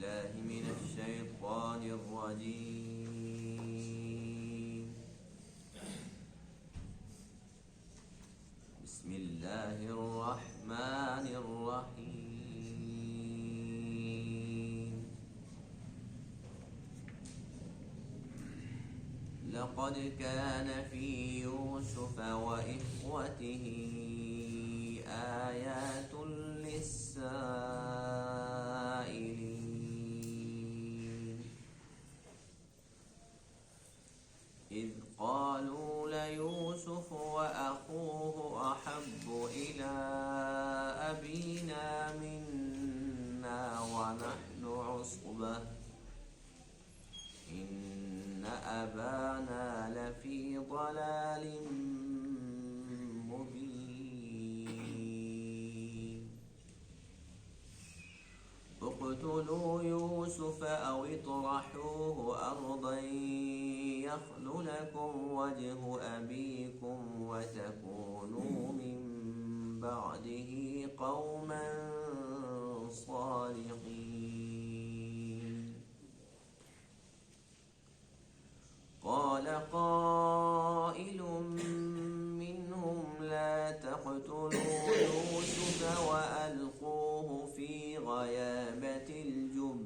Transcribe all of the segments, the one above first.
بالله من الشيطان الرجيم. بسم الله الرحمن الرحيم. لقد كان في يوسف وإخوته آيات للسائلين إذ قالوا ليوسف وأخوه أحب إلى أبينا منا ونحن عصبة إن أبانا لفي ضلال مبين اقتلوا يوسف أو اطرحوه أرضا يخل لكم وجه أبيكم وتكونوا من بعده قوما صالحين. قال قائل منهم لا تقتلوا يوسف وألقوه في غيابة الجب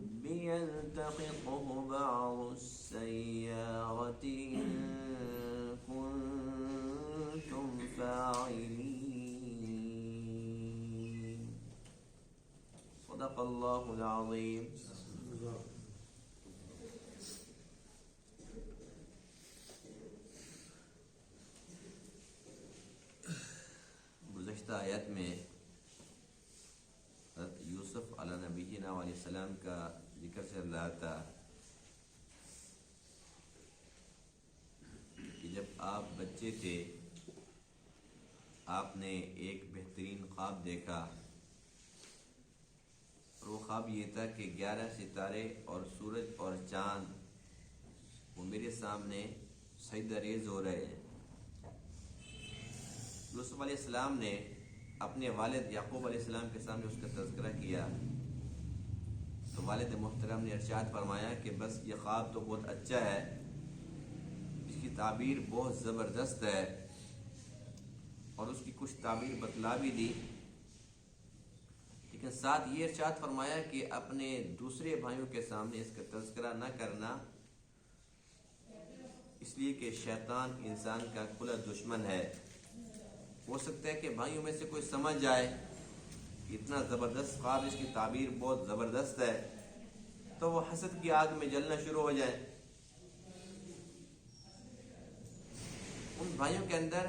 يلتقطه بعض السيارة إن كنتم فاعلين. صدق الله العظيم. گزشتہ آیت میں حضرت یوسف علیہ نبینا علیہ السلام کا ذکر چل رہا تھا کہ جب آپ بچے تھے آپ نے ایک بہترین خواب دیکھا، اور وہ خواب یہ تھا کہ 11 ستارے اور سورج اور چاند وہ میرے سامنے سجدہ ریز ہو رہے ہیں۔ یوسف علیہ السلام نے اپنے والد یعقوب علیہ السلام کے سامنے اس کا تذکرہ کیا تو والد محترم نے ارشاد فرمایا کہ بس یہ خواب تو بہت اچھا ہے، اس کی تعبیر بہت زبردست ہے، اور اس کی کچھ تعبیر بتلا بھی دی، لیکن ساتھ یہ ارشاد فرمایا کہ اپنے دوسرے بھائیوں کے سامنے اس کا تذکرہ نہ کرنا، اس لیے کہ شیطان انسان کا کھلا دشمن ہے۔ ہو سکتا ہے کہ بھائیوں میں سے کوئی سمجھ جائے کہ اتنا زبردست خواب، اس کی تعبیر بہت زبردست ہے، تو وہ حسد کی آگ میں جلنا شروع ہو جائے۔ ان بھائیوں کے اندر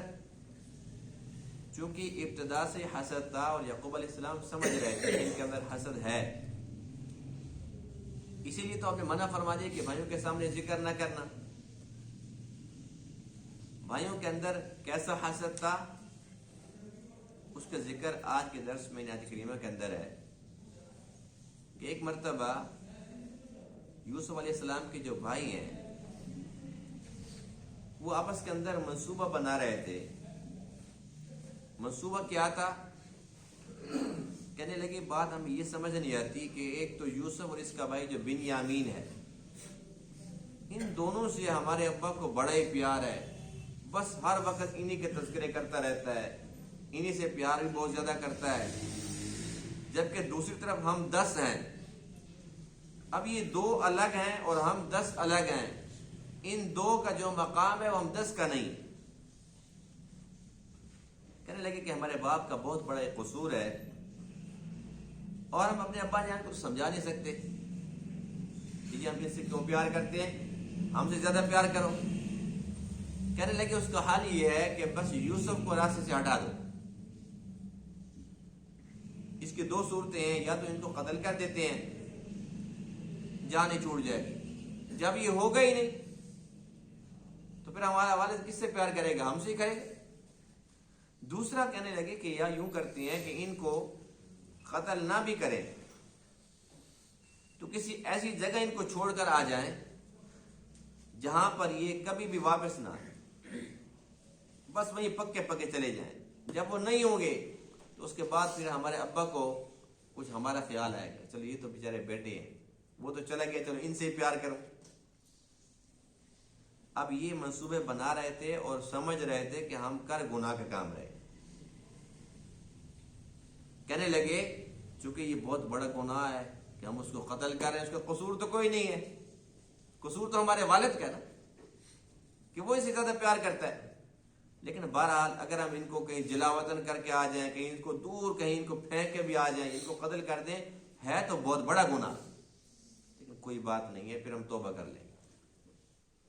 چونکہ ابتدا سے حسد تھا اور یعقوب علیہ السلام سمجھ رہے تھے کہ ان کے اندر حسد ہے، اسی لیے تو آپ نے منع فرما دیا کہ بھائیوں کے سامنے ذکر نہ کرنا۔ بھائیوں کے اندر کیسا حسد تھا اس کا ذکر آج کے درس میں آیت کریمہ کے اندر ہے کہ ایک مرتبہ یوسف علیہ السلام کے جو بھائی ہیں وہ آپس کے اندر منصوبہ بنا رہے تھے۔ منصوبہ کیا تھا؟ کہنے لگے بات ہمیں یہ سمجھ نہیں آتی کہ ایک تو یوسف اور اس کا بھائی جو بنیامین ہے، ان دونوں سے ہمارے ابا کو بڑا ہی پیار ہے، بس ہر وقت انہی کے تذکرے کرتا رہتا ہے، انہی سے پیار بھی بہت زیادہ کرتا ہے، جبکہ دوسری طرف ہم 10 ہیں۔ اب یہ 2 الگ ہیں اور ہم 10 الگ ہیں، ان 2 کا جو مقام ہے وہ ہم 10 کا نہیں۔ کہنے لگے کہ ہمارے باپ کا بہت بڑا ایک قصور ہے، اور ہم اپنے ابا جان کو سمجھا نہیں سکتے کہ ہم اس سے کیوں پیار کرتے ہیں، ہم سے زیادہ پیار کرو۔ کہنے لگے اس کا حال یہ ہے کہ بس یوسف کو راستے سے ہٹا دو۔ اس کی 2 صورتیں ہیں، یا تو ان کو قتل کر دیتے ہیں، جان ہی چھوٹ جائے، جب یہ ہوگا ہی نہیں تو پھر ہمارا والد کس سے پیار کرے گا؟ ہم سے ہی کرے گا۔ دوسرا کہنے لگے کہ یا یوں کرتے ہیں کہ ان کو قتل نہ بھی کریں تو کسی ایسی جگہ ان کو چھوڑ کر آ جائیں جہاں پر یہ کبھی بھی واپس نہ آئیں، بس وہیں پکے پکے چلے جائیں۔ جب وہ نہیں ہوں گے تو اس کے بعد پھر ہمارے ابا کو کچھ ہمارا خیال آئے گا، چلو یہ تو بیچارے بیٹے ہیں، وہ تو چلا گیا، چلو ان سے ہی پیار کرو۔ اب یہ منصوبے بنا رہے تھے اور سمجھ رہے تھے کہ ہم کر گناہ کا کام رہے۔ کہنے لگے چونکہ یہ بہت بڑا گناہ ہے کہ ہم اس کو قتل کر رہے ہیں، اس کا قصور تو کوئی نہیں ہے، قصور تو ہمارے والد کا ہے نا کہ وہ اسے زیادہ پیار کرتا ہے۔ لیکن بہرحال اگر ہم ان کو کہیں جلا وطن کر کے آ جائیں، کہیں ان کو دور، کہیں ان کو پھینک کے بھی آ جائیں، ان کو قتل کر دیں، ہے تو بہت بڑا گناہ، لیکن کوئی بات نہیں ہے، پھر ہم توبہ کر لیں گے۔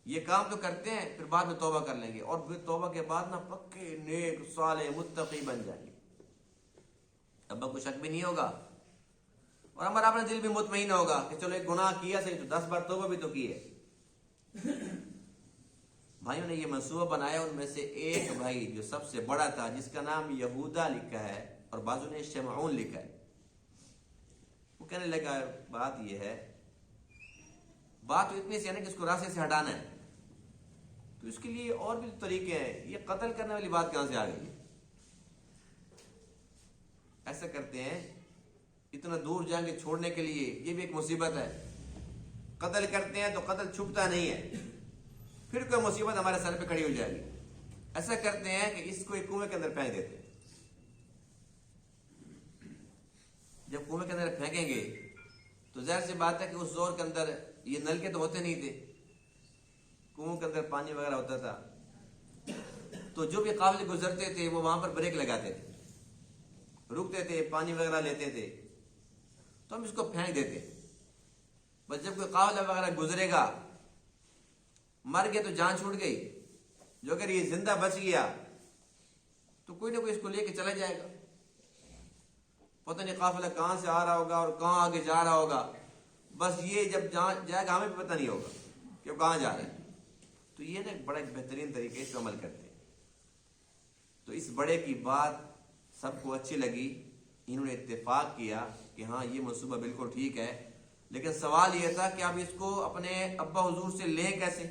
یہ کام تو کرتے ہیں، پھر بعد میں توبہ کر لیں گے، اور پھر توبہ کے بعد نا پکے نیک صالح متقی بن جائیں گے، ابا کو شک بھی نہیں ہوگا، اور ہمارا اپنا دل بھی مطمئن ہوگا کہ چلو ایک گناہ کیا صحیح تو 10 بار توبہ بھی تو کی ہے۔ بھائیوں نے یہ منصوبہ بنایا، ان میں سے ایک بھائی جو سب سے بڑا تھا، جس کا نام یہودا لکھا ہے اور بعضوں نے شمعون لکھا ہے، وہ کہنے لگا بات یہ ہے، بات تو اتنی سی ہے نا کہ اس کو راستے سے ہٹانا ہے، تو اس کے لیے اور بھی طریقے ہیں، یہ قتل کرنے والی بات کہاں سے آ گئی ہے؟ ایسا کرتے ہیں، اتنا دور جائیں گے چھوڑنے کے لیے، یہ بھی ایک مصیبت ہے، قتل کرتے ہیں تو قتل چھپتا نہیں ہے، پھر کوئی مصیبت ہمارے سر پہ کھڑی ہو جائے گی۔ ایسا کرتے ہیں کہ اس کو ایک کنویں کے اندر پھینک دیتے ہیں، جب کنویں کے اندر پھینکیں گے تو ظاہر سی بات ہے کہ اس زور کے اندر یہ نلکے تو ہوتے نہیں تھے، کنویں کے اندر پانی وغیرہ ہوتا تھا، تو جو بھی قافلے گزرتے تھے وہ وہاں پر بریک لگاتے تھے، رکتے تھے، پانی وغیرہ لیتے تھے، تو ہم اس کو پھینک دیتے، بس جب کوئی قافلہ وغیرہ گزرے گا، مر گیا تو جان چھوٹ گئی، جو اگر یہ زندہ بچ گیا تو کوئی نہ کوئی اس کو لے کے چلا جائے گا، پتہ نہیں قافلہ کہاں سے آ رہا ہوگا اور کہاں آگے جا رہا ہوگا، بس یہ جب جائے گا ہمیں بھی پتہ نہیں ہوگا کہ وہ کہاں جا رہے ہیں۔ تو یہ نا بڑا ایک بہترین طریقے سے عمل کرتے ہیں۔ تو اس بڑے کی بات سب کو اچھی لگی، انہوں نے اتفاق کیا کہ ہاں یہ منصوبہ بالکل ٹھیک ہے، لیکن سوال یہ تھا کہ اب اس کو اپنے ابا حضور سے لیں کیسے،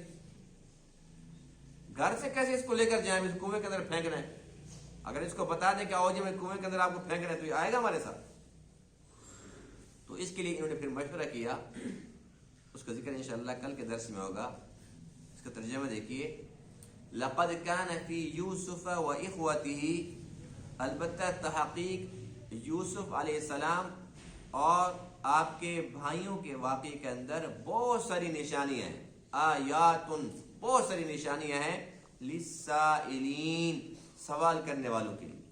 گھر سے کیسے اس کو لے کر جائیں، اس کنویں کے اندر پھینکنا ہے، اگر اس کو بتا دیں کہ آؤ جی میں کنویں کے اندر آپ کو پھینکنا ہے تو یہ آئے گا ہمارے ساتھ؟ تو اس کے لیے انہوں نے پھر مشورہ کیا، اس کا ذکر انشاءاللہ کل کے درس میں ہوگا۔ اس کا ترجمہ دیکھیے، لقد كان في يوسف واخوته، البتہ تحقیق یوسف علیہ السلام اور آپ کے بھائیوں کے واقعے کے اندر بہت ساری نشانیاں ہیں، آیات، بہت ساری نشانیاں ہیں، للسائلین، سوال کرنے والوں کے لیے۔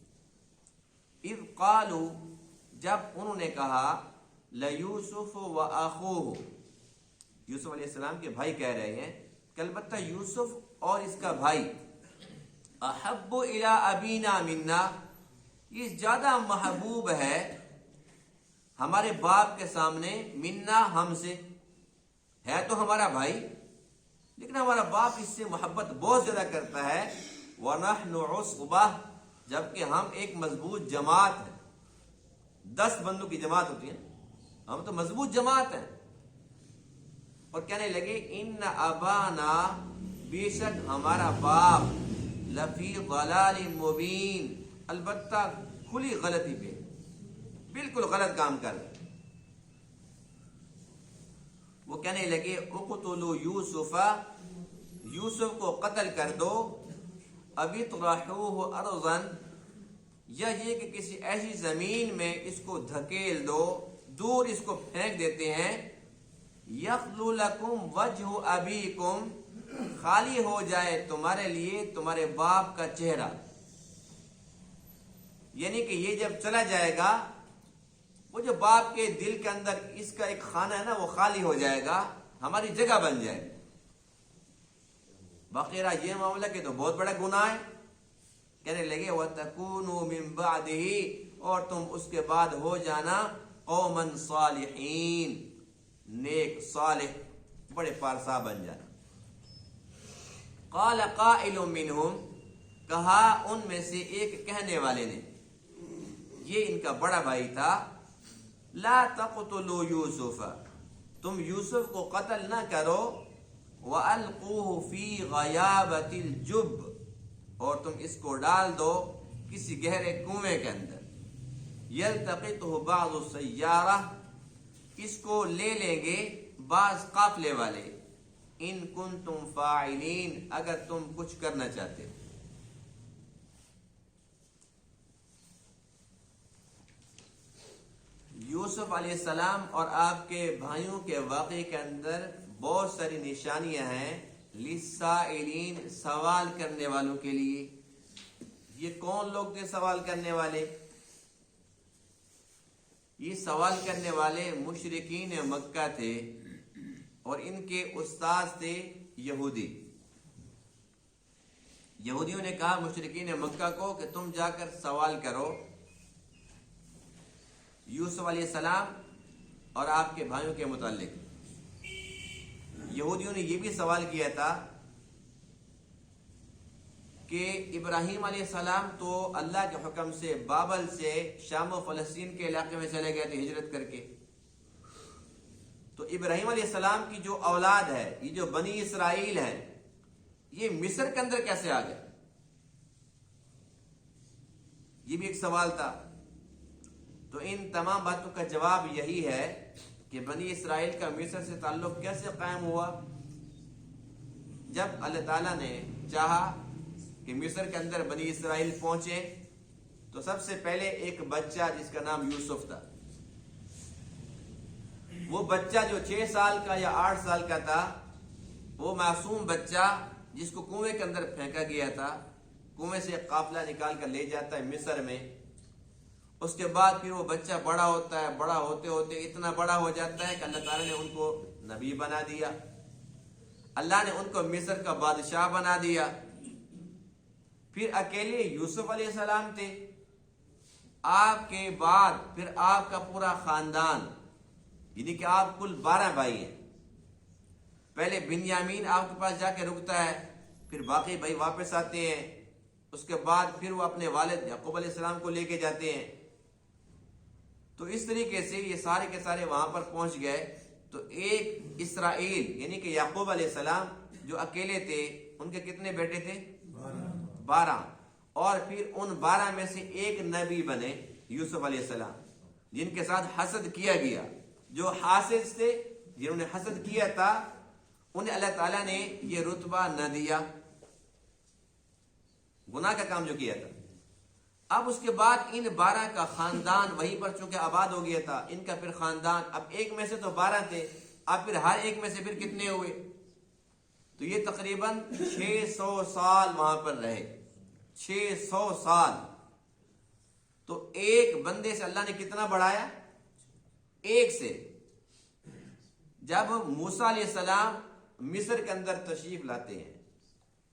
اذ قالوا، جب انہوں نے کہا، لیوسف واخوہ، یوسف علیہ السلام کے بھائی کہہ رہے ہیں کہ البتہ یوسف اور اس کا بھائی، احب الی ابینا منا، یہ زیادہ محبوب ہے ہمارے باپ کے سامنے، منا، ہم سے، ہے تو ہمارا بھائی لیکن ہمارا باپ اس سے محبت بہت زیادہ کرتا ہے، وَنَحْنُ عُصْبَةٌ، جبکہ ہم ایک مضبوط جماعت ہیں، 10 بندوں کی جماعت ہوتی ہے، ہم تو مضبوط جماعت ہیں۔ اور کہنے لگے، ان ابانا، بے شک ہمارا باپ، لفی ضلال مبین، البتہ کھلی غلطی پہ، بالکل غلط کام کر رہے۔ وہ کہنے لگے، اقتلوا یوسف، یوسف کو قتل کر دو، ابی اطرحوہ ارضا، یا یہ کہ کسی ایسی زمین میں اس کو دھکیل دو، دور اس کو پھینک دیتے ہیں، یخلو لکم وجہ ابیکم، خالی ہو جائے تمہارے لیے تمہارے باپ کا چہرہ، یعنی کہ یہ جب چلا جائے گا، وہ جو باپ کے دل کے اندر اس کا ایک خانہ ہے نا، وہ خالی ہو جائے گا، ہماری جگہ بن جائے گا۔ باقی رہا یہ معاملہ کہ تو بہت بڑا گناہ ہے۔ کہنے لگے، وَتَكُونُوا مِن بَعْدِهِ، اور تم اس کے بعد ہو جانا قومًا صالحین، نیک صالح، بڑے پارسا بن جانا۔ قال قائل منہم، کہا ان میں سے ایک کہنے والے نے، یہ ان کا بڑا بھائی تھا، لا تقتلوا یوسف، تم یوسف کو قتل نہ کرو، وَأَلْقُوهُ فِي غَيَابَةِ الْجُبِّ، اور تم اس کو ڈال دو کسی گہرے کنویں کے اندر، يَلْتَقِطْهُ بَعْضُ السَّيَّارَةِ، اس کو لے لیں گے بعض قافلے والے، ان کنتم فاعلین، اگر تم کچھ کرنا چاہتے ہو۔ یوسف علیہ السلام اور آپ کے بھائیوں کے واقعے کے اندر بہت ساری نشانیاں ہیں للسائلین، سوال کرنے والوں کے لیے۔ یہ کون لوگ تھے سوال کرنے والے؟ یہ سوال کرنے والے مشرکین مکہ تھے، اور ان کے استاد تھے یہودی۔ یہودیوں نے کہا مشرکین مکہ کو کہ تم جا کر سوال کرو یوسف علیہ السلام اور آپ کے بھائیوں کے متعلق۔ یہودیوں نے یہ بھی سوال کیا تھا کہ ابراہیم علیہ السلام تو اللہ کے حکم سے بابل سے شام و فلسطین کے علاقے میں چلے گئے تھے ہجرت کر کے، تو ابراہیم علیہ السلام کی جو اولاد ہے، یہ جو بنی اسرائیل ہے، یہ مصر کے اندر کیسے آ گئے؟ یہ بھی ایک سوال تھا۔ تو ان تمام باتوں کا جواب یہی ہے کہ بنی اسرائیل کا مصر سے تعلق کیسے قائم ہوا؟ جب اللہ تعالیٰ نے چاہا کہ مصر کے اندر بنی اسرائیل پہنچے، تو سب سے پہلے ایک بچہ جس کا نام یوسف تھا، وہ بچہ جو 6 سال کا یا 8 سال کا تھا، وہ معصوم بچہ جس کو کنویں کے اندر پھینکا گیا تھا، کنویں سے قافلہ نکال کر لے جاتا ہے مصر میں۔ اس کے بعد پھر وہ بچہ بڑا ہوتا ہے، بڑا ہوتے ہوتے اتنا بڑا ہو جاتا ہے کہ اللہ تعالیٰ نے ان کو نبی بنا دیا، اللہ نے ان کو مصر کا بادشاہ بنا دیا۔ پھر اکیلے یوسف علیہ السلام تھے، آپ کے بعد پھر آپ کا پورا خاندان، یعنی کہ آپ کل 12 بھائی ہیں۔ پہلے بنیامین آپ کے پاس جا کے رکتا ہے، پھر باقی بھائی واپس آتے ہیں، اس کے بعد پھر وہ اپنے والد یعقوب علیہ السلام کو لے کے جاتے ہیں۔ تو اس طریقے سے یہ سارے کے سارے وہاں پر پہنچ گئے۔ تو ایک اسرائیل یعنی کہ یعقوب علیہ السلام جو اکیلے تھے، ان کے کتنے بیٹے تھے؟ 12۔ اور پھر ان 12 میں سے ایک نبی بنے یوسف علیہ السلام، جن کے ساتھ حسد کیا گیا۔ جو حاسد تھے، جنہوں نے حسد کیا تھا، انہیں اللہ تعالیٰ نے یہ رتبہ نہ دیا، گناہ کا کام جو کیا تھا۔ اب اس کے بعد ان 12 کا خاندان وہیں پر چونکہ آباد ہو گیا تھا، ان کا پھر خاندان، اب ایک میں سے تو 12 تھے، اب پھر ہر ایک میں سے پھر کتنے ہوئے؟ تو یہ تقریباً 600 سال وہاں پر رہے، 600 سال۔ تو ایک بندے سے اللہ نے کتنا بڑھایا؟ ایک سے۔ جب موسیٰ علیہ السلام مصر کے اندر تشریف لاتے ہیں،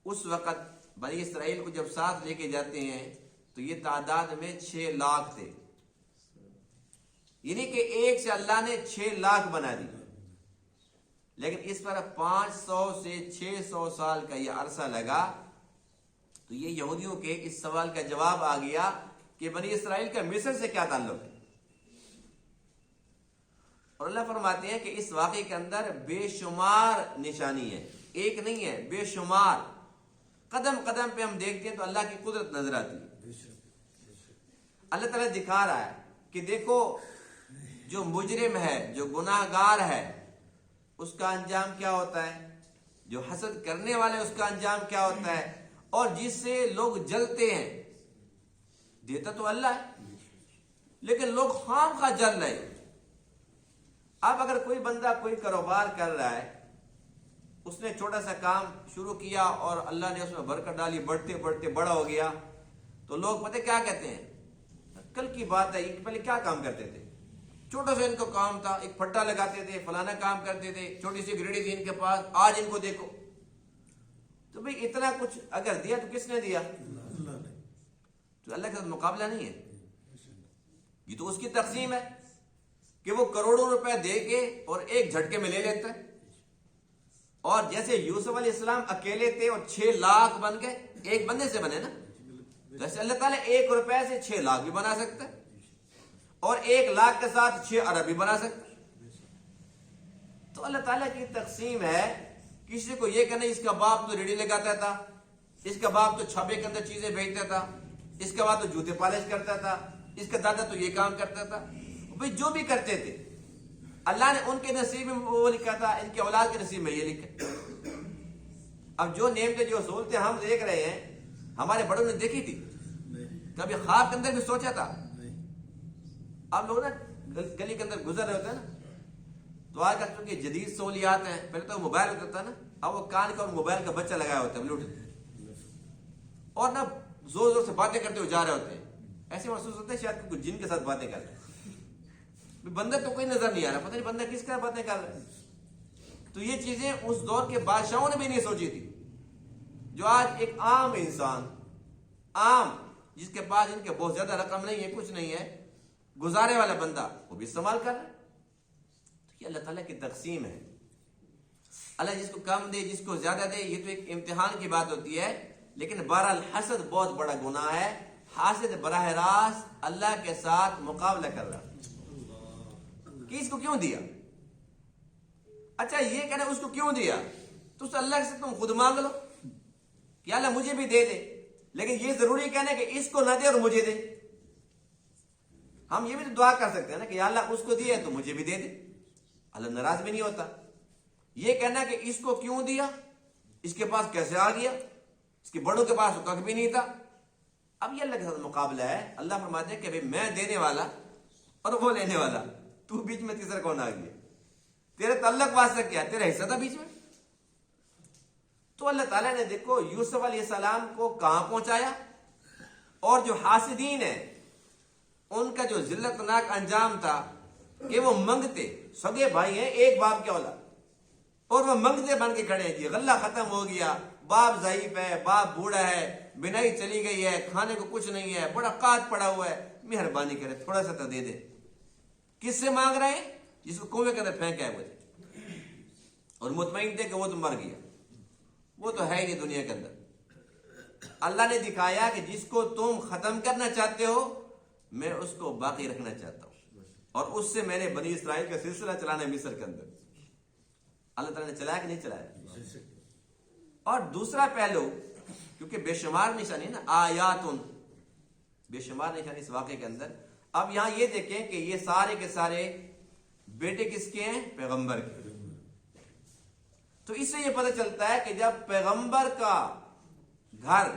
اس وقت بنی اسرائیل کو جب ساتھ لے کے جاتے ہیں تو یہ تعداد میں 6 لاکھ تھے، یعنی کہ ایک سے اللہ نے 6 لاکھ بنا دی۔ لیکن اس پر 500 سے 600 سال کا یہ عرصہ لگا۔ تو یہ یہودیوں کے اس سوال کا جواب آ گیا کہ بنی اسرائیل کا مصر سے کیا تعلق ہے؟ اور اللہ فرماتے ہیں کہ اس واقعے کے اندر بے شمار نشانی ہے، ایک نہیں ہے، بے شمار۔ قدم قدم پہ ہم دیکھتے ہیں تو اللہ کی قدرت نظر آتی ہے۔ اللہ تعالیٰ دکھا رہا ہے کہ دیکھو جو مجرم ہے، جو گناہ گار ہے، اس کا انجام کیا ہوتا ہے، جو حسد کرنے والے اس کا انجام کیا ہوتا ہے، اور جس سے لوگ جلتے ہیں، دیتا تو اللہ ہے لیکن لوگ خام خواہ جل رہے ہیں۔ اب اگر کوئی بندہ کوئی کاروبار کر رہا ہے، اس نے چھوٹا سا کام شروع کیا اور اللہ نے اس میں برکت ڈالی، بڑھتے بڑھتے بڑا ہو گیا، تو لوگ پتہ کیا کہتے ہیں؟ کل کی بات ہے، پہلے کیا کام کرتے تھے؟ چھوٹا سا ان کو کام تھا، ایک پھٹا لگاتے تھے، فلانا کام کرتے تھے، چھوٹی سی گریڈی تھی ان کے پاس، آج ان کو دیکھو۔ تو بھئی اتنا کچھ اگر دیا تو کس نے دیا؟ تو اللہ کے ساتھ مقابلہ نہیں ہے، یہ تو اس کی تقسیم ہے کہ وہ کروڑوں روپے دے کے اور ایک جھٹکے میں لے لیتا ہے۔ اور جیسے یوسف علیہ السلام اکیلے تھے اور 6 لاکھ بن گئے، ایک بندے سے بنے نا، جیسے اللہ تعالیٰ 1 روپے سے 6 لاکھ بھی بنا سکتا ہے، اور 1 لاکھ کے ساتھ 6 ارب بھی بنا سکتا ہے۔ تو اللہ تعالیٰ کی تقسیم ہے۔ کسی کو یہ کہنا اس کا باپ تو ریڑھی لگاتا تھا، اس کا باپ تو چھپے کے اندر چیزیں بیچتا تھا، اس کا باپ تو جوتے پالش کرتا تھا، اس کا دادا تو یہ کام کرتا تھا۔ بھئی جو بھی کرتے تھے، اللہ نے ان کے نصیب میں وہ لکھا تھا، ان کے اولاد کے نصیب میں یہ لکھا۔ اب جو نعمتیں جو سہولتیں ہم دیکھ رہے ہیں ہمارے بڑوں نے دیکھی تھی؟ کبھی خواب کے اندر بھی سوچا تھا؟ اب لوگ نا گلی کے اندر گزر رہے ہوتے ہیں نا، تو آج کل چونکہ جدید سہولیات ہیں، پہلے تو موبائل ہوتا تھا نا، اب وہ کان کا اور موبائل کا بچہ لگایا ہوتا ہے بلوٹوتھ، اور نا زور زور سے باتیں کرتے ہوئے جا رہے ہوتے ہیں، ایسے محسوس ہوتا ہے شاید کوئی جن کے ساتھ باتیں کر رہے ہیں، بندہ تو کوئی نظر نہیں آ رہا، پتہ نہیں بندہ کس کا باتیں کر رہا ہے۔ تو یہ چیزیں اس دور کے بادشاہوں نے بھی نہیں سوچی تھی، جو آج ایک عام انسان، عام جس کے پاس ان کے بہت زیادہ رقم نہیں ہے، کچھ نہیں ہے، گزارے والا بندہ وہ بھی استعمال کر رہا ہے۔ تو یہ اللہ تعالیٰ کی تقسیم ہے، اللہ جس کو کم دے جس کو زیادہ دے، یہ تو ایک امتحان کی بات ہوتی ہے، لیکن بہرحال حسد بہت بڑا گناہ ہے۔ حاسد براہ راست اللہ کے ساتھ مقابلہ کر رہا کہ اس کو کیوں دیا، اچھا یہ کہنا اس کو کیوں دیا، تو اس اللہ سے تم خود مانگ لو کہ اللہ مجھے بھی دے دے، لیکن یہ ضروری کہنا کہ اس کو نہ دے اور مجھے دے۔ ہم یہ بھی تو دعا کر سکتے ہیں نا کہ یا اللہ اس کو دیا تو مجھے بھی دے دے، اللہ ناراض بھی نہیں ہوتا۔ یہ کہنا کہ اس کو کیوں دیا، اس کے پاس کیسے آ گیا، اس کے بڑوں کے پاس تو کخ بھی نہیں تھا، اب یہ اللہ کے ساتھ مقابلہ ہے۔ اللہ فرماتے ہیں کہ میں دینے والا اور وہ لینے والا، تو بیچ میں تیسرا کون آ گیا، تیرے تعلق واسطہ کیا، تیرا حصہ تھا بیچ میں۔ تو اللہ تعالیٰ نے دیکھو یوسف علیہ السلام کو کہاں پہنچایا، اور جو حاسدین ہیں ان کا جو ذلت ناک انجام تھا کہ وہ منگتے، سگے بھائی ہیں ایک باپ کے اولاد، اور وہ منگتے بن کے کھڑے ہیں، جی غلہ ختم ہو گیا، باپ ضعیف ہے، باپ بوڑھا ہے، بنائی چلی گئی ہے، کھانے کو کچھ نہیں ہے، بڑا قات پڑا ہوا ہے، مہربانی کرے تھوڑا سا تو دے دے۔ کس سے مانگ رہے ہیں؟ جس کو کنویں کے اندر پھینکا ہے وہ تھے، اور مطمئن تھے کہ وہ تو مر گیا، وہ تو ہے ہی نہیں دنیا کے اندر۔ اللہ نے دکھایا کہ جس کو تم ختم کرنا چاہتے ہو میں اس کو باقی رکھنا چاہتا ہوں، اور اس سے میں نے بنی اسرائیل کا سلسلہ چلانا ہے مصر کے اندر۔ اللہ تعالیٰ نے چلایا کہ نہیں چلایا؟ اور دوسرا پہلو، کیونکہ بے شمار نشانی نا، آیاتن، بے شمار نشانی اس واقعے کے اندر۔ اب یہاں یہ دیکھیں کہ یہ سارے کے سارے بیٹے کس کے ہیں؟ پیغمبر کے۔ تو اس سے یہ پتہ چلتا ہے کہ جب پیغمبر کا گھر،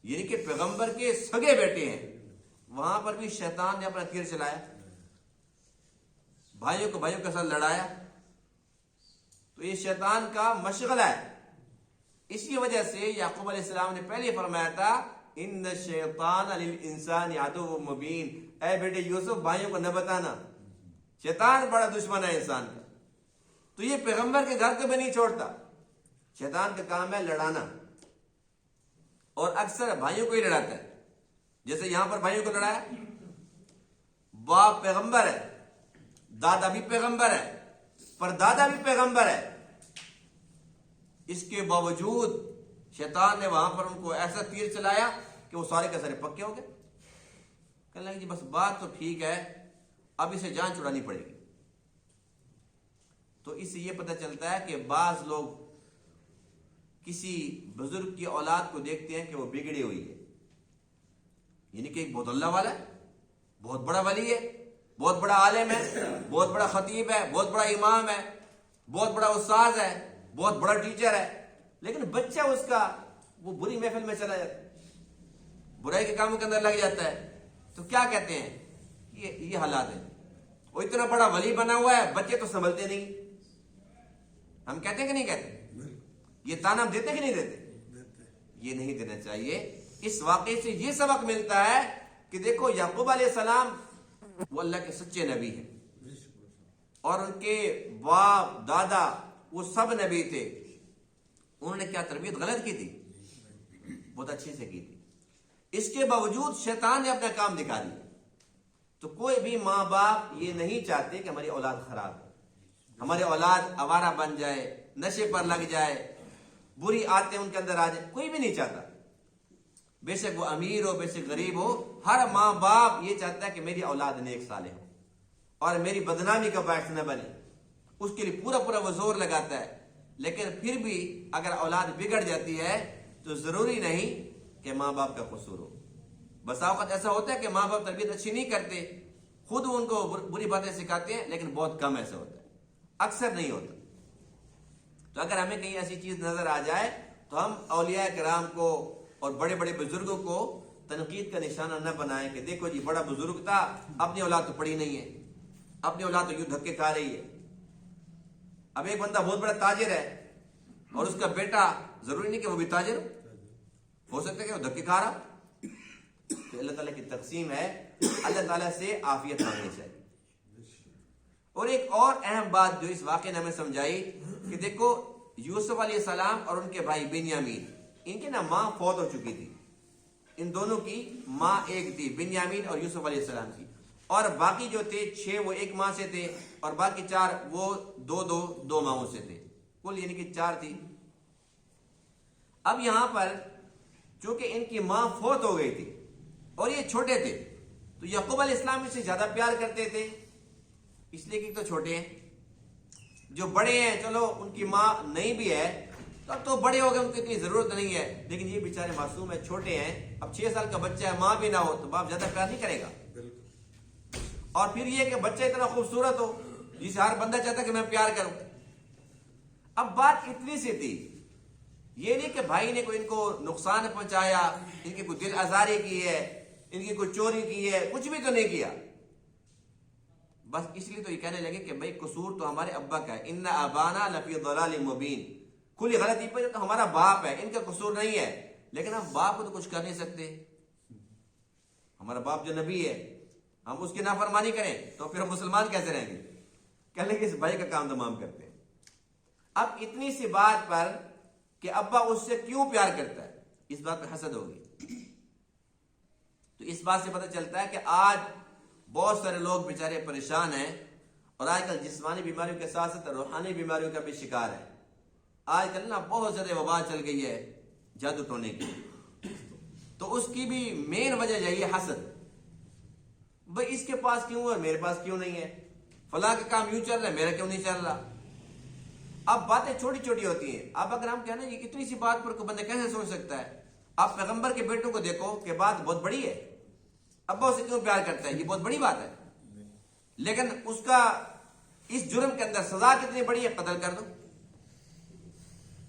یعنی کہ پیغمبر کے سگے بیٹے ہیں، وہاں پر بھی شیطان نے اپنا تیر چلایا، بھائیوں کو بھائیوں کے ساتھ لڑایا، تو یہ شیطان کا مشغلہ ہے۔ اسی وجہ سے یعقوب علیہ السلام نے پہلے فرمایا تھا ان الشیطان للانسان عدو مبین، اے بیٹے یوسف بھائیوں کو نہ بتانا، شیطان بڑا دشمن ہے انسان کا۔ تو یہ پیغمبر کے گھر کو بھی نہیں چھوڑتا، شیطان کا کام ہے لڑانا، اور اکثر بھائیوں کو ہی لڑاتا ہے۔ جیسے یہاں پر بھائیوں کو لڑایا، باپ پیغمبر ہے، دادا بھی پیغمبر ہے، پردادا بھی پیغمبر ہے، اس کے باوجود شیطان نے وہاں پر ان کو ایسا تیر چلایا کہ وہ سارے کے سارے پکے ہو گئے۔ کہنے لگے جی بس بات تو ٹھیک ہے، اب اسے جان چھڑانی پڑے گی۔ تو اس سے یہ پتہ چلتا ہے کہ بعض لوگ کسی بزرگ کی اولاد کو دیکھتے ہیں کہ وہ بگڑی ہوئی ہے، یعنی کہ ایک بہت اللہ والا ہے، بہت بڑا ولی ہے، بہت بڑا عالم ہے، بہت بڑا خطیب ہے، بہت بڑا امام ہے، بہت بڑا استاذ ہے، بہت بڑا ٹیچر ہے، لیکن بچہ اس کا وہ بری محفل میں چلا جاتا ہے، برائی کے کاموں کے اندر لگ جاتا ہے، تو کیا کہتے ہیں؟ یہ حالات ہیں۔ وہ اتنا بڑا ولی بنا ہوا ہے، بچے تو سنبھلتے نہیں۔ ہم کہتے ہیں کہ نہیں کہتے؟ یہ تانا ہم دیتے کہ نہیں دیتے؟ یہ نہیں دینا چاہیے۔ اس واقعے سے یہ سبق ملتا ہے کہ دیکھو یعقوب علیہ السلام وہ اللہ کے سچے نبی ہیں، اور ان کے باپ دادا وہ سب نبی تھے۔ انہوں نے کیا تربیت غلط کی تھی؟ بہت اچھے سے کی تھی۔ اس کے باوجود شیطان نے اپنا کام دکھا دیا۔ تو کوئی بھی ماں باپ یہ نہیں چاہتے کہ ہماری اولاد خراب ہو، ہماری اولاد آوارہ بن جائے، نشے پر لگ جائے، بری عادتیں ان کے اندر آ جائے، کوئی بھی نہیں چاہتا۔ بے شک وہ امیر ہو بے شک غریب ہو، ہر ماں باپ یہ چاہتا ہے کہ میری اولاد نیک صالح ہو اور میری بدنامی کا باعث نہ بنے، اس کے لیے پورا وہ زور لگاتا ہے۔ لیکن پھر بھی اگر اولاد بگڑ جاتی ہے تو ضروری نہیں کہ ماں باپ کا قصور ہو۔ بسا اوقات ایسا ہوتا ہے کہ ماں باپ تربیت اچھی نہیں کرتے، خود ان کو بری باتیں سکھاتے ہیں، لیکن بہت کم ایسا ہوتا ہے، اکثر نہیں ہوتا۔ تو اگر ہمیں کہیں ایسی چیز نظر آ جائے تو ہم اولیاء کرام کو اور بڑے بڑے بزرگوں کو تنقید کا نشانہ نہ بنائیں کہ دیکھو جی بڑا بزرگ تھا، اپنی اولاد تو پڑھی نہیں ہے، اپنی اولاد تو یوں دھکے کھا رہی ہے۔ اب ایک بندہ بہت بڑا تاجر ہے اور اس کا بیٹا ضروری نہیں کہ وہ بھی تاجر ہو سکتا ہے کہ وہ دھکے کھا رہا۔ تو اللہ تعالیٰ کی تقسیم ہے، اللہ تعالیٰ سے عافیت مانگنی چاہیے۔ اور ایک اور اہم بات جو اس واقعے نے ہمیں سمجھائی کہ دیکھو یوسف علیہ السلام اور ان کے بھائی بنیامین، ان کی ماں فوت ہو چکی تھی، ان دونوں کی ماں ایک تھی، بنیامین اور یوسف علیہ السلام کی، اور باقی جو تھے 6 وہ ایک ماں سے تھے اور باقی 4 وہ دو ماؤں سے تھے، کل یعنی کہ 4 تھی۔ اب یہاں پر چونکہ ان کی ماں فوت ہو گئی تھی اور یہ چھوٹے تھے، تو یعقوب علیہ السلام ان سے زیادہ پیار کرتے تھے، اس لیے کہ تو چھوٹے ہیں۔ جو بڑے ہیں چلو ان کی ماں نہیں بھی ہے تو اب تو بڑے ہو گئے، ان کی اتنی ضرورت نہیں ہے، لیکن یہ بیچارے معصوم ہیں، چھوٹے ہیں۔ اب 6 سال کا بچہ ہے، ماں بھی نہ ہو تو باپ زیادہ پیار نہیں کرے گا۔ اور پھر یہ کہ بچہ اتنا خوبصورت ہو جسے ہر بندہ چاہتا ہے کہ میں پیار کروں۔ اب بات اتنی سی تھی، یہ نہیں کہ بھائی نے کوئی ان کو نقصان پہنچایا، ان کی کوئی دل آزاری کی ہے، ان کی کوئی چوری کی ہے، کچھ بھی تو نہیں کیا، بس اس لیے تو یہ کہنے لگے کہ بھئی قصور تو ہمارے ابا کا ہے، ان ابانا لفی ضلال مبین، کھلی غلطی پر تو ہمارا باپ ہے، ان کا قصور نہیں ہے، لیکن ہم باپ کو تو کچھ کر نہیں سکتے، ہمارا باپ جو نبی ہے ہم اس کی نافرمانی کریں تو پھر ہم مسلمان کیسے رہیں گے؟ کہنے لگے اس بھائی کا کام تمام کرتے ہیں۔ اب اتنی سی بات پر کہ ابا اس سے کیوں پیار کرتا ہے، اس بات پہ حسد ہوگی، تو اس بات سے پتہ چلتا ہے کہ آج بہت سارے لوگ بیچارے پریشان ہیں اور آج کل جسمانی بیماریوں کے ساتھ ساتھ روحانی بیماریوں کا بھی شکار ہے۔ آج کل بہت زیادہ وبا چل گئی ہے جادو ٹونے کی، تو اس کی بھی مین وجہ یہی ہے حسد، بھئی اس کے پاس کیوں ہے میرے پاس کیوں نہیں ہے، فلاں کا کام یوں چل رہا ہے میرا کیوں نہیں چل رہا۔ اب باتیں چھوٹی چھوٹی ہوتی ہیں، اب اگر ہم کہنا یہ اتنی سی بات پر کوئی بندہ کیسے سوچ سکتا ہے؟ آپ پیغمبر کے بیٹوں کو دیکھو کہ بات بہت بڑی ہے، ابا اسے کیوں پیار کرتا ہے، یہ بہت بڑی بات ہے، لیکن اس کا اس جرم کے اندر سزا کتنی بڑی ہے، قتل کر دو۔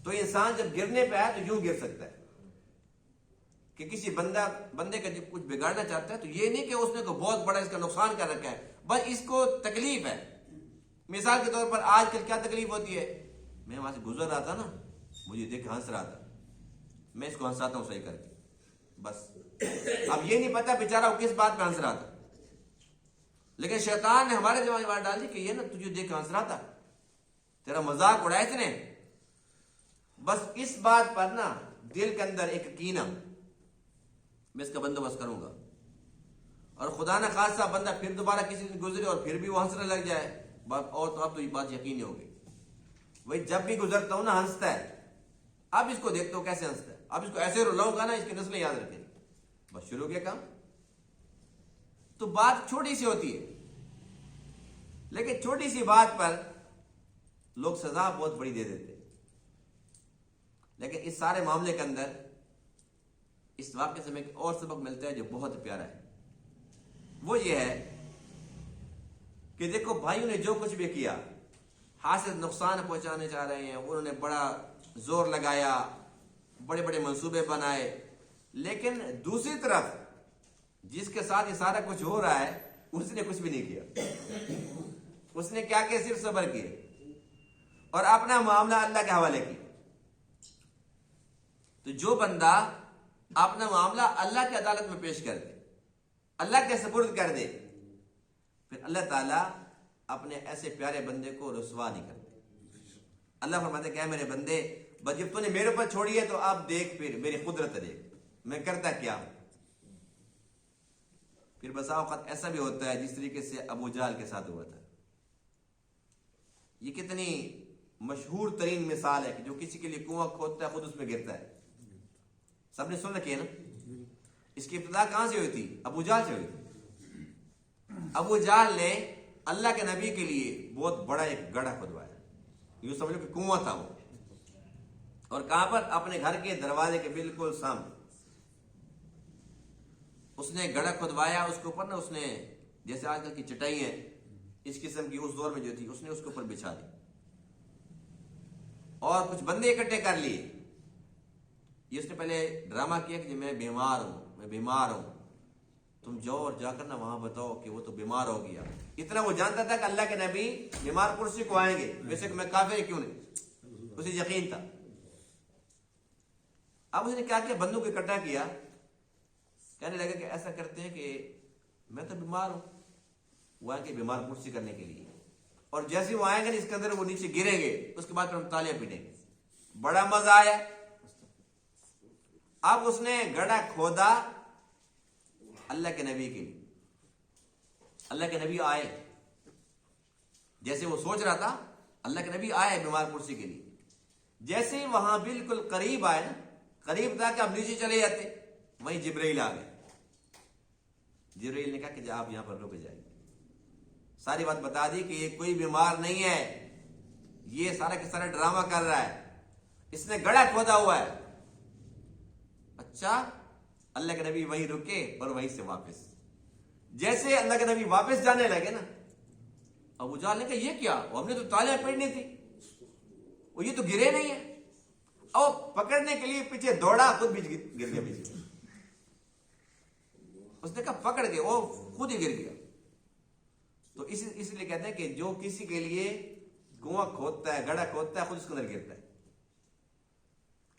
تو انسان جب گرنے پہ آئے تو یوں گر سکتا ہے کہ کسی بندے کا جب کچھ بگاڑنا چاہتا ہے تو یہ نہیں کہ اس نے کوئی بہت بڑا اس کا نقصان کر رکھا ہے، بس اس کو تکلیف ہے۔ مثال کے طور پر آج کل کیا تکلیف ہوتی ہے، میں وہاں سے گزر رہا تھا نا، مجھے دیکھ ہنس رہا تھا، میں اس کو ہنساتا ہوں صحیح کر کے، بس اب یہ نہیں پتا بیچارہ وہ کس بات پہ ہنس رہا تھا، لیکن شیطان نے ہمارے دماغ میں بات ڈال دی کہ یہ نا تجھے دیکھ ہنس رہا تھا، تیرا مذاق اڑایا اس نے، بس اس بات پر نا دل کے اندر ایک کینہ، میں اس کا بندوبست کروں گا، اور خدا نہ خاصا بندہ پھر دوبارہ کسی دن گزرے اور پھر بھی وہ ہنسنے لگ جائے، اور تو اب تو یہ بات یقینی ہو گئی، وہی جب بھی گزرتا ہوں نا ہنستا ہے، اب اس کو دیکھتا ہوں کیسے ہنستا ہے، اب اس کو ایسے رلاؤں گا نا اس کی نسلیں یاد رکھیں، بس شروع کیا کام۔ تو بات چھوٹی سی ہوتی ہے، لیکن چھوٹی سی بات پر لوگ سزا بہت بڑی دے دیتے، لیکن اس سارے معاملے کے اندر اس واقعے سے ہمیں ایک اور سبق ملتا ہے جو بہت پیارا ہے، وہ یہ ہے کہ دیکھو بھائیوں نے جو کچھ بھی کیا، حاصل نقصان پہنچانے چاہ رہے ہیں، انہوں نے بڑا زور لگایا، بڑے بڑے منصوبے بنائے، لیکن دوسری طرف جس کے ساتھ یہ سارا کچھ ہو رہا ہے اس نے کچھ بھی نہیں کیا، اس نے کیا کہ صرف صبر کیے اور اپنا معاملہ اللہ کے حوالے کیا۔ تو جو بندہ اپنا معاملہ اللہ کی عدالت میں پیش کر دے، اللہ کے سپرد کر دے، پھر اللہ تعالیٰ اپنے ایسے پیارے بندے کو رسوا نہیں کرتے۔ اللہ فرماتے کہ اے میرے بندے، بس جب تو نے میرے اوپر چھوڑی ہے تو اب دیکھ، پھر میری قدرت دیکھ میں کرتا کیا ہوں۔ پھر بسا اوقات ایسا بھی ہوتا ہے جس طریقے سے ابو جہل کے ساتھ ہوا تھا، یہ کتنی مشہور ترین مثال ہے کہ جو کسی کے لیے کنواں کھودتا ہے خود اس میں گرتا ہے، سب نے سن رکھی ہے نا۔ اس کی ابتدا کہاں سے ہوئی تھی؟ ابو جہل سے ہوئی تھی۔ ابو جہل نے اللہ کے نبی کے لیے بہت بڑا ایک گڑھا کھدوایا، یوں سمجھو کہ کنواں تھا وہ، اور کہاں پر؟ اپنے گھر کے دروازے کے بالکل سامنے اس نے گڑھا کھدوایا، اس کے اوپر نا اس نے جیسے آج کل کی چٹائی ہیں اس قسم کی، اس دور میں جو تھی اس نے اس کے اوپر بچھا دی اور کچھ بندے اکٹھے کر لیے. یہ اس نے پہلے ڈرامہ کیا کہ میں بیمار ہوں، میں بیمار ہوں، تم جاؤ اور جا کر نا وہاں بتاؤ کہ وہ تو بیمار ہو گیا. اتنا وہ جانتا تھا کہ اللہ کے نبی بیمار کرسی کو آئیں گے، ویسے کہ میں کافر کیوں نہیں، اسے یقین تھا. اب اس نے کیا کیا، بندوں کو اکٹھا کیا، کہنے لگا کہ ایسا کرتے ہیں کہ میں تو بیمار ہوں، وہ آئیں گے بیمار کرسی کرنے کے لیے، اور جیسے وہ آئیں گے اس کے اندر وہ نیچے گریں گے، اس کے بعد پھر ہم تالیاں پیٹیں گے. بڑا مزہ آیا. اب اس نے گڑھا کھودا اللہ کے نبی کے لیے. اللہ کے نبی آئے، جیسے وہ سوچ رہا تھا اللہ کے نبی آئے بیمار کرسی کے لیے. جیسے ہی وہاں بالکل قریب آئے نا، قریب تھا کہ اب نیچے چلے جاتے، وہیں جبرائیل آ گئے. جبرائیل نے کہا کہ آپ یہاں پر رک جائیں. ساری بات بتا دی کہ یہ کوئی بیمار نہیں ہے، یہ سارا کے سارا ڈرامہ کر رہا ہے، اس نے گڑھا کھودا ہوا ہے. اچھا، اللہ کے نبی وہیں رکے اور وہیں سے واپس. جیسے اللہ کے نبی واپس جانے لگے نا، ابو جہل نے کہا یہ کیا، ہم نے تو تالیاں پیٹنی تھی، وہ یہ تو گرے نہیں ہے. اور پکڑنے کے لیے پیچھے دوڑا، خود بھی گر گیا پیچھے. اس نے کہا پکڑ کے، وہ خود ہی گر گیا. تو اس لیے کہتے ہیں کہ جو کسی کے لیے کنواں کھودتا ہے، گڑھا کھودتا ہے، خود اس کے اندر گرتا ہے.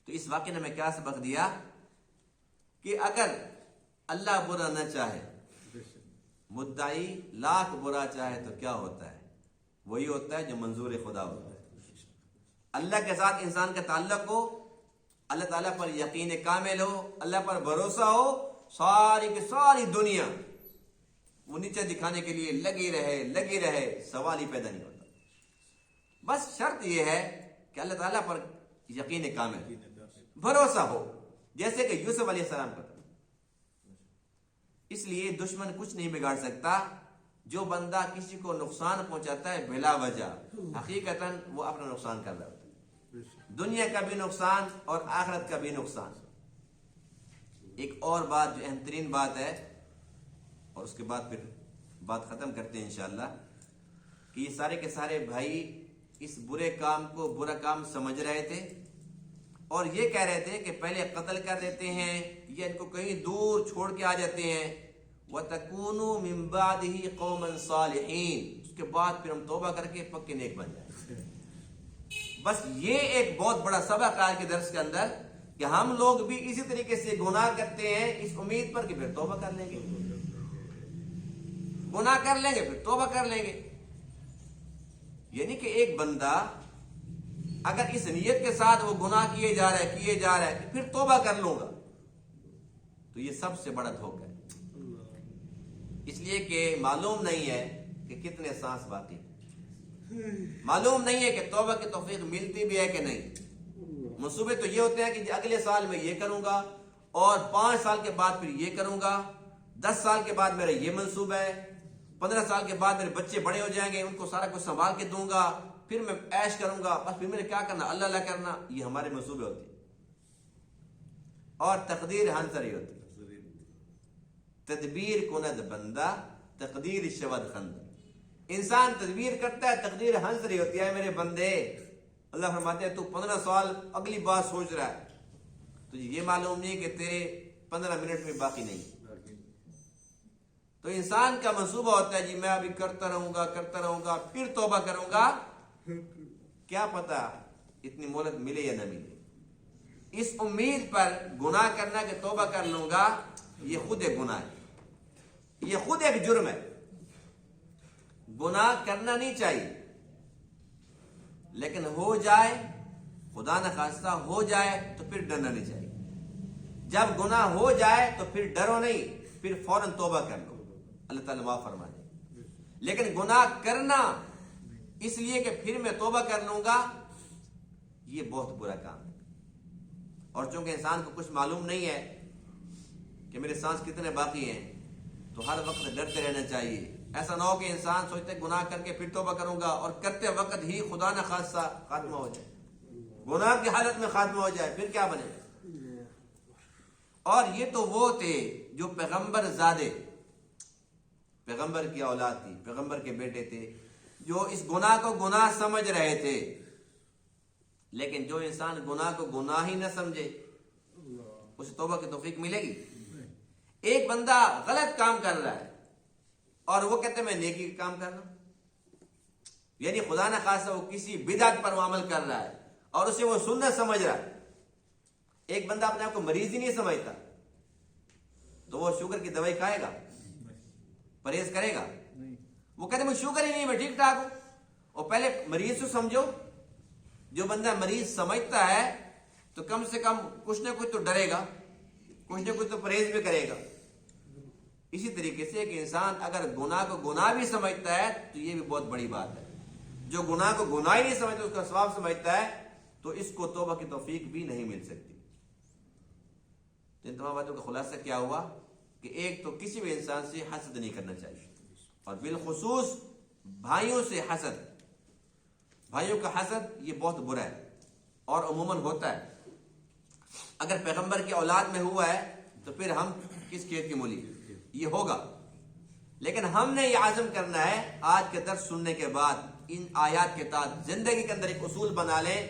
تو اس واقعے نے ہمیں کیا سبق دیا کہ اگر اللہ برا نہ چاہے، مدعی لاکھ برا چاہے تو کیا ہوتا ہے، وہی ہوتا ہے جو منظور خدا ہوتا ہے. اللہ کے ساتھ انسان کا تعلق ہو، اللہ تعالیٰ پر یقین کامل ہو، اللہ پر بھروسہ ہو، ساری کی ساری دنیا وہ نیچے دکھانے کے لیے لگی رہے، سوال ہی پیدا نہیں ہوتا. بس شرط یہ ہے کہ اللہ تعالیٰ پر یقین کامل، بھروسہ ہو، جیسے کہ یوسف علیہ السلام کا تھا. اس لیے دشمن کچھ نہیں بگاڑ سکتا. جو بندہ کسی کو نقصان پہنچاتا ہے بلا وجہ، حقیقتاً وہ اپنا نقصان کر رہا ہوتا ہے، دنیا کا بھی نقصان اور آخرت کا بھی نقصان. ایک اور بات جو اہم ترین بات ہے، اور اس کے بعد پھر بات ختم کرتے ہیں انشاءاللہ، کہ یہ سارے کے سارے بھائی اس برے کام کو برا کام سمجھ رہے تھے اور یہ کہہ رہے تھے کہ پہلے قتل کر دیتے ہیں یا ان کو کہیں دور چھوڑ کے آ جاتے ہیں، وَتَكُونُوا مِن بَعْدِهِ قَوْمًا صَالِحِينَ، اس کے بعد پھر ہم توبہ کر کے پکے نیک بن جائیں. بس یہ ایک بہت بڑا سبق آج کے درس کے اندر کہ ہم لوگ بھی اسی طریقے سے گناہ کرتے ہیں اس امید پر کہ پھر توبہ کر لیں گے، گناہ کر لیں گے پھر توبہ کر لیں گے. یعنی کہ ایک بندہ اگر اس نیت کے ساتھ وہ گناہ کیے جا رہا ہے کہ پھر توبہ کر لوں گا، تو یہ سب سے بڑا دھوکہ ہے. اس لیے کہ معلوم نہیں ہے کہ کتنے سانس باقی، معلوم نہیں ہے کہ توبہ کی توفیق ملتی بھی ہے کہ نہیں. منصوبے تو یہ ہوتے ہیں کہ اگلے سال میں یہ کروں گا، اور 5 سال کے بعد پھر یہ کروں گا، 10 سال کے بعد میرا یہ منصوبہ ہے، 15 سال کے بعد میرے بچے بڑے ہو جائیں گے، ان کو سارا کچھ سنبھال کے دوں گا، پھر میں عیش کروں گا، بس پھر میں نے کیا کرنا، اللہ اللہ کرنا. یہ ہمارے منصوبے ہوتے ہیں. اور تقدیر ہنسری ہوتی ہے. تدبیر کند بندہ تقدیر شود خند. انسان تدبیر کرتا ہے، تقدیر ہنسری ہوتی ہے. میرے بندے، اللہ فرماتے ہیں تو 15 سال اگلی بات سوچ رہا ہے، تو یہ معلوم نہیں کہ تیرے 15 منٹ میں باقی نہیں. تو انسان کا منصوبہ ہوتا ہے جی میں ابھی کرتا رہوں گا پھر توبہ کروں گا. کیا پتا اتنی مہلت ملے یا نہ ملے. اس امید پر گناہ کرنا کہ توبہ کر لوں گا، یہ خود ایک گناہ ہے، یہ خود ایک جرم ہے. گناہ کرنا نہیں چاہیے، لیکن ہو جائے، خدا نہ خواستہ ہو جائے تو پھر ڈرنا نہیں چاہیے. جب گناہ ہو جائے تو پھر ڈرو نہیں، پھر فوراً توبہ کر لو، اللہ تعالیٰ معاف فرما دے. لیکن گناہ کرنا اس لیے کہ پھر میں توبہ کر لوں گا، یہ بہت برا کام ہے. اور چونکہ انسان کو کچھ معلوم نہیں ہے کہ میرے سانس کتنے باقی ہیں، تو ہر وقت ڈرتے رہنا چاہیے. ایسا نہ ہو کہ انسان سوچتے گناہ کر کے پھر توبہ کروں گا اور کرتے وقت ہی خدا نہ خاصہ خاتمہ ہو جائے، گناہ کی حالت میں خاتمہ ہو جائے، پھر کیا بنے. اور یہ تو وہ تھے جو پیغمبر زادے، پیغمبر کی اولاد تھی، پیغمبر کے بیٹے تھے، جو اس گناہ کو گناہ سمجھ رہے تھے. لیکن جو انسان گناہ کو گناہ ہی نہ سمجھے اسے توبہ کی توفیق ملے گی؟ ایک بندہ غلط کام کر رہا ہے اور وہ کہتے ہیں میں نیکی کا کام کر رہا ہوں، یعنی خدا نہ خاصہ وہ کسی بدعت پر وہ عمل کر رہا ہے اور اسے وہ سنت سمجھ رہا ہے. ایک بندہ اپنے آپ کو مریض ہی نہیں سمجھتا تو وہ شوگر کی دوائی کھائے گا؟ پرہیز کرے گا؟ وہ کہتے ہیں مجھے شوگر ہی نہیں، میں ٹھیک ٹھاک ہوں. اور پہلے مریض کو سمجھو. جو بندہ مریض سمجھتا ہے تو کم سے کم کچھ نہ کچھ تو ڈرے گا، کچھ نہ کچھ تو پرہیز بھی کرے گا. اسی طریقے سے ایک انسان اگر گناہ کو گناہ بھی سمجھتا ہے تو یہ بھی بہت بڑی بات ہے. جو گناہ کو گناہ ہی نہیں سمجھتا، اس کا ثواب سمجھتا ہے، تو اس کو توبہ کی توفیق بھی نہیں مل سکتی. ان تمام باتوں کا خلاصہ کیا ہوا کہ ایک تو کسی بھی انسان سے حسد نہیں کرنا چاہیے، اور بالخصوص بھائیوں سے حسد. بھائیوں کا حسد یہ بہت برا ہے اور عموماً ہوتا ہے. اگر پیغمبر کی اولاد میں ہوا ہے تو پھر ہم کس کھیت کی مولی، یہ ہوگا. لیکن ہم نے یہ عزم کرنا ہے آج کے درس سننے کے بعد ان آیات کے تحت زندگی کے اندر ایک اصول بنا لیں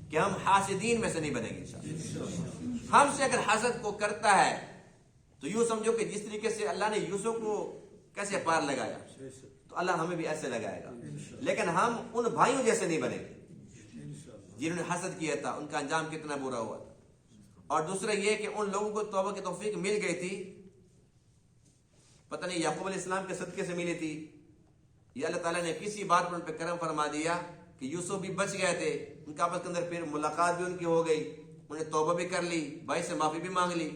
کہ ہم حاسدین میں سے نہیں بنیں گے انشاءاللہ. ہم سے اگر حسد کو کرتا ہے تو یوں سمجھو کہ جس طریقے سے اللہ نے یوسف کو کیسے پار لگایا تو اللہ ہمیں بھی ایسے لگائے گا. لیکن ہم ان بھائیوں جیسے نہیں بنے گے جنہوں نے حسد کیا تھا، ان کا انجام کتنا برا ہوا تھا. اور دوسرا یہ کہ ان لوگوں کو توبہ کی توفیق مل گئی تھی، پتہ نہیں یعقوب علیہ السلام کے صدقے سے ملی تھی یا اللہ تعالیٰ نے کسی بات پر ان پہ کرم فرما دیا کہ یوسف بھی بچ گئے تھے. ان کا آپس کے اندر پھر ملاقات بھی ان کی ہو گئی، انہیں توبہ بھی کر لی، بھائی سے معافی بھی مانگ لی.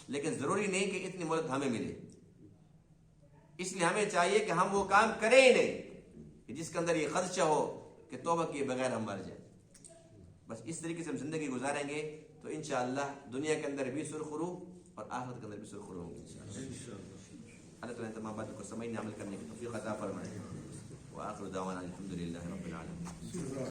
لیکن ضروری نہیں کہ اتنی مدد ہمیں ملے. اس لیے ہمیں چاہیے کہ ہم وہ کام کریں ہی نہیں کہ جس کے اندر یہ خدشہ ہو کہ توبہ کیے بغیر ہم مر جائیں. بس اس طریقے سے ہم زندگی گزاریں گے تو انشاءاللہ دنیا کے اندر بھی سرخرو اور آخرت کے اندر بھی سرخرو ہوں گے انشاءاللہ. اللہ تعالیٰ تمام باتوں کو سمجھنے عمل کرنے کی توفیق عطا فرمائے. وآخر دعوانا الحمدللہ رب العالمین.